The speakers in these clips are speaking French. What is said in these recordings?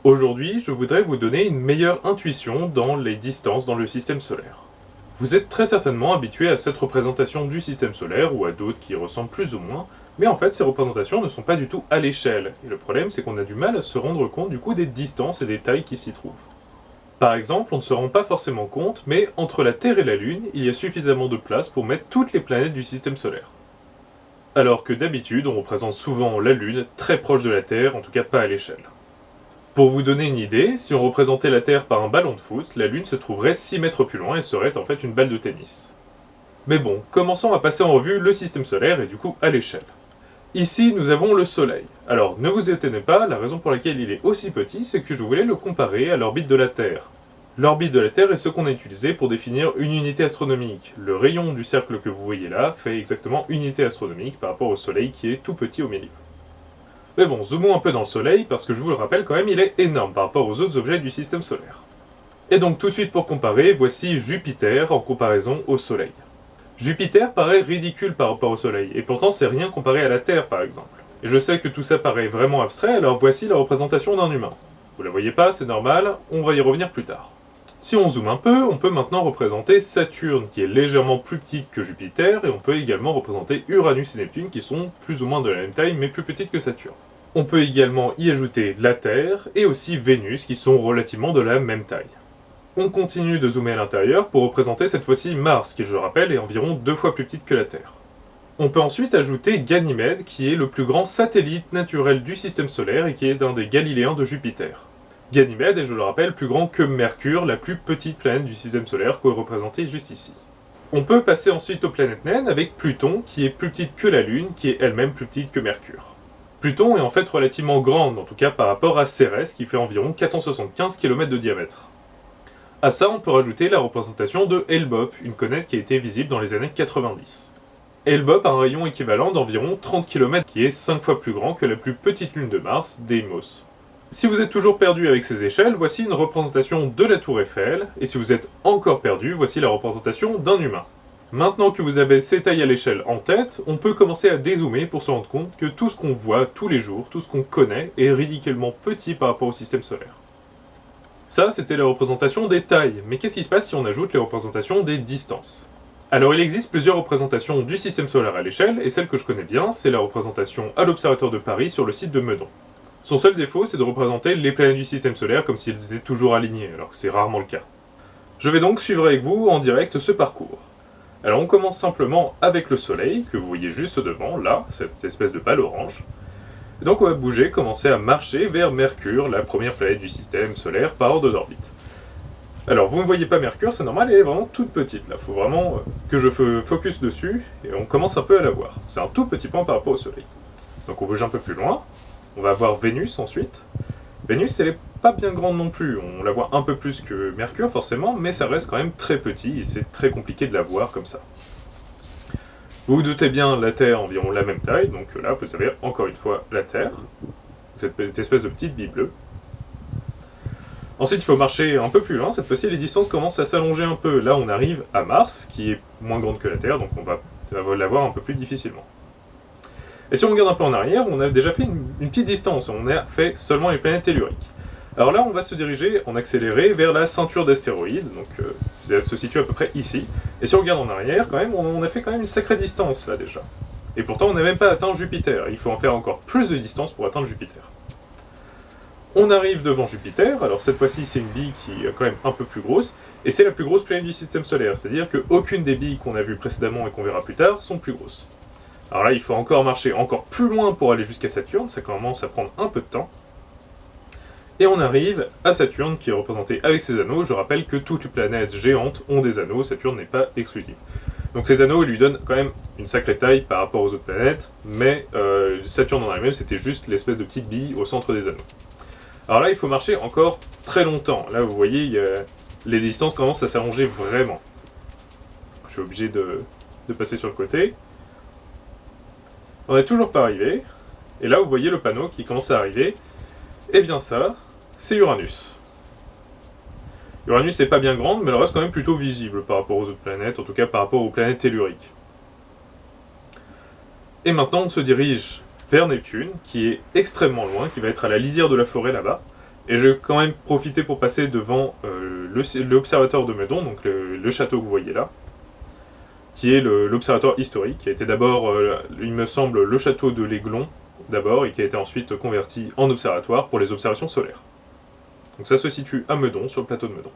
Aujourd'hui, je voudrais vous donner une meilleure intuition dans les distances dans le système solaire. Vous êtes très certainement habitué à cette représentation du système solaire ou à d'autres qui y ressemblent plus ou moins, mais en fait ces représentations ne sont pas du tout à l'échelle, et le problème c'est qu'on a du mal à se rendre compte du coup des distances et des tailles qui s'y trouvent. Par exemple, on ne se rend pas forcément compte, mais entre la Terre et la Lune, il y a suffisamment de place pour mettre toutes les planètes du système solaire. Alors que d'habitude, on représente souvent la Lune très proche de la Terre, en tout cas pas à l'échelle. Pour vous donner une idée, si on représentait la Terre par un ballon de foot, la Lune se trouverait 6 mètres plus loin et serait en fait une balle de tennis. Mais bon, commençons à passer en revue le système solaire et du coup à l'échelle. Ici, nous avons le Soleil. Alors, ne vous étonnez pas, la raison pour laquelle il est aussi petit, c'est que je voulais le comparer à l'orbite de la Terre. L'orbite de la Terre est ce qu'on a utilisé pour définir une unité astronomique. Le rayon du cercle que vous voyez là fait exactement une unité astronomique par rapport au Soleil qui est tout petit au milieu. Mais bon, zoomons un peu dans le Soleil, parce que je vous le rappelle quand même, il est énorme par rapport aux autres objets du système solaire. Et donc tout de suite pour comparer, voici Jupiter en comparaison au Soleil. Jupiter paraît ridicule par rapport au Soleil, et pourtant c'est rien comparé à la Terre par exemple. Et je sais que tout ça paraît vraiment abstrait, alors voici la représentation d'un humain. Vous la voyez pas, c'est normal, on va y revenir plus tard. Si on zoome un peu, on peut maintenant représenter Saturne, qui est légèrement plus petite que Jupiter, et on peut également représenter Uranus et Neptune, qui sont plus ou moins de la même taille, mais plus petites que Saturne. On peut également y ajouter la Terre, et aussi Vénus, qui sont relativement de la même taille. On continue de zoomer à l'intérieur pour représenter cette fois-ci Mars, qui je le rappelle est environ 2 fois plus petite que la Terre. On peut ensuite ajouter Ganymède, qui est le plus grand satellite naturel du système solaire et qui est un des Galiléens de Jupiter. Ganymède est, je le rappelle, plus grand que Mercure, la plus petite planète du système solaire, qu'on est représentée juste ici. On peut passer ensuite aux planètes naines avec Pluton, qui est plus petite que la Lune, qui est elle-même plus petite que Mercure. Pluton est en fait relativement grande, en tout cas par rapport à Cérès, qui fait environ 475 km de diamètre. À ça, on peut rajouter la représentation de Hale-Bopp, une comète qui a été visible dans les années 90. Hale-Bopp a un rayon équivalent d'environ 30 km, qui est 5 fois plus grand que la plus petite lune de Mars, Deimos. Si vous êtes toujours perdu avec ces échelles, voici une représentation de la tour Eiffel, et si vous êtes encore perdu, voici la représentation d'un humain. Maintenant que vous avez ces tailles à l'échelle en tête, on peut commencer à dézoomer pour se rendre compte que tout ce qu'on voit tous les jours, tout ce qu'on connaît, est ridiculement petit par rapport au système solaire. Ça, c'était la représentation des tailles, mais qu'est-ce qui se passe si on ajoute les représentations des distances? Alors il existe plusieurs représentations du système solaire à l'échelle, et celle que je connais bien, c'est la représentation à l'Observatoire de Paris sur le site de Meudon. Son seul défaut, c'est de représenter les planètes du système solaire comme si elles étaient toujours alignées, alors que c'est rarement le cas. Je vais donc suivre avec vous en direct ce parcours. Alors on commence simplement avec le Soleil, que vous voyez juste devant, là, cette espèce de balle orange. Et donc on va bouger, commencer à marcher vers Mercure, la première planète du système solaire par ordre d'orbite. Alors vous ne voyez pas Mercure, c'est normal, elle est vraiment toute petite, là, faut vraiment que je focus dessus, et on commence un peu à la voir. C'est un tout petit point par rapport au Soleil. Donc on bouge un peu plus loin. On va voir Vénus ensuite. Vénus, elle est pas bien grande non plus. On la voit un peu plus que Mercure forcément, mais ça reste quand même très petit et c'est très compliqué de la voir comme ça. Vous vous doutez bien, la Terre a environ la même taille, donc là, vous savez encore une fois la Terre. Cette espèce de petite bille bleue. Ensuite, il faut marcher un peu plus loin. Cette fois-ci, les distances commencent à s'allonger un peu. Là, on arrive à Mars, qui est moins grande que la Terre, donc on va la voir un peu plus difficilement. Et si on regarde un peu en arrière, on a déjà fait une petite distance, on a fait seulement les planètes telluriques. Alors là, on va se diriger en accéléré vers la ceinture d'astéroïdes, donc elle se situe à peu près ici. Et si on regarde en arrière, quand même, on a fait quand même une sacrée distance là déjà. Et pourtant, on n'a même pas atteint Jupiter, il faut en faire encore plus de distance pour atteindre Jupiter. On arrive devant Jupiter, alors cette fois-ci c'est une bille qui est quand même un peu plus grosse, et c'est la plus grosse planète du système solaire, c'est-à-dire qu'aucune des billes qu'on a vues précédemment et qu'on verra plus tard sont plus grosses. Alors là, il faut encore marcher encore plus loin pour aller jusqu'à Saturne, ça commence à prendre un peu de temps. Et on arrive à Saturne qui est représentée avec ses anneaux. Je rappelle que toutes les planètes géantes ont des anneaux, Saturne n'est pas exclusive. Donc ces anneaux lui donnent quand même une sacrée taille par rapport aux autres planètes, mais Saturne en elle-même c'était juste l'espèce de petite bille au centre des anneaux. Alors là, il faut marcher encore très longtemps. Là, vous voyez, les distances commencent à s'allonger vraiment. Je suis obligé de passer sur le côté. On n'est toujours pas arrivé, et là vous voyez le panneau qui commence à arriver, et bien ça, c'est Uranus. Uranus n'est pas bien grande, mais elle reste quand même plutôt visible par rapport aux autres planètes, en tout cas par rapport aux planètes telluriques. Et maintenant on se dirige vers Neptune, qui est extrêmement loin, qui va être à la lisière de la forêt là-bas, Et je vais quand même profiter pour passer devant l'observatoire de Meudon, donc le château que vous voyez là, qui est l'observatoire historique, qui a été d'abord, il me semble, le château de l'Aiglon, d'abord, et qui a été ensuite converti en observatoire pour les observations solaires. Donc ça se situe à Meudon, sur le plateau de Meudon.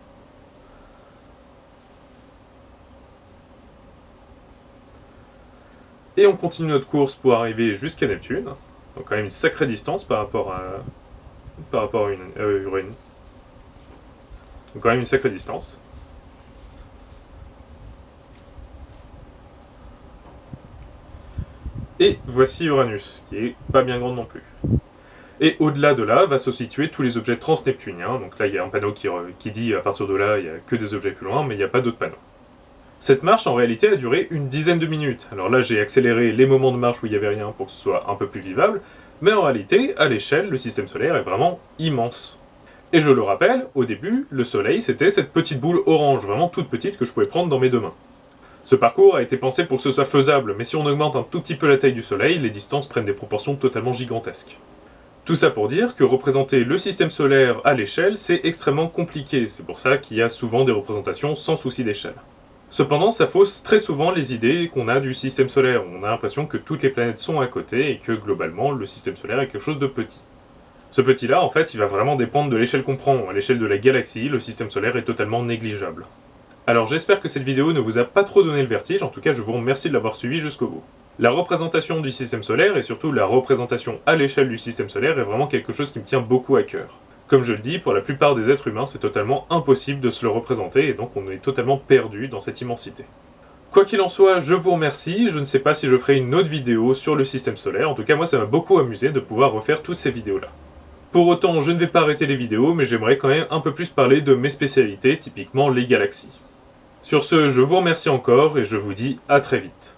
Et on continue notre course pour arriver jusqu'à Neptune, donc quand même une sacrée distance par rapport à Uranus. Donc quand même une sacrée distance. Et voici Uranus, qui est pas bien grande non plus. Et au-delà de là, va se situer tous les objets transneptuniens. Donc là, il y a un panneau qui dit à partir de là, il n'y a que des objets plus loin, mais il n'y a pas d'autres panneaux. Cette marche, en réalité, a duré une dizaine de minutes. Alors là, j'ai accéléré les moments de marche où il n'y avait rien pour que ce soit un peu plus vivable, mais en réalité, à l'échelle, le système solaire est vraiment immense. Et je le rappelle, au début, le Soleil, c'était cette petite boule orange, vraiment toute petite, que je pouvais prendre dans mes deux mains. Ce parcours a été pensé pour que ce soit faisable, mais si on augmente un tout petit peu la taille du Soleil, les distances prennent des proportions totalement gigantesques. Tout ça pour dire que représenter le système solaire à l'échelle, c'est extrêmement compliqué, c'est pour ça qu'il y a souvent des représentations sans souci d'échelle. Cependant, ça fausse très souvent les idées qu'on a du système solaire. On a l'impression que toutes les planètes sont à côté et que globalement, le système solaire est quelque chose de petit. Ce petit-là, en fait, il va vraiment dépendre de l'échelle qu'on prend. À l'échelle de la galaxie, le système solaire est totalement négligeable. Alors j'espère que cette vidéo ne vous a pas trop donné le vertige, en tout cas je vous remercie de l'avoir suivi jusqu'au bout. La représentation du système solaire, et surtout la représentation à l'échelle du système solaire, est vraiment quelque chose qui me tient beaucoup à cœur. Comme je le dis, pour la plupart des êtres humains, c'est totalement impossible de se le représenter, et donc on est totalement perdu dans cette immensité. Quoi qu'il en soit, je vous remercie, je ne sais pas si je ferai une autre vidéo sur le système solaire, en tout cas moi ça m'a beaucoup amusé de pouvoir refaire toutes ces vidéos-là. Pour autant, je ne vais pas arrêter les vidéos, mais j'aimerais quand même un peu plus parler de mes spécialités, typiquement les galaxies. Sur ce, je vous remercie encore et je vous dis à très vite.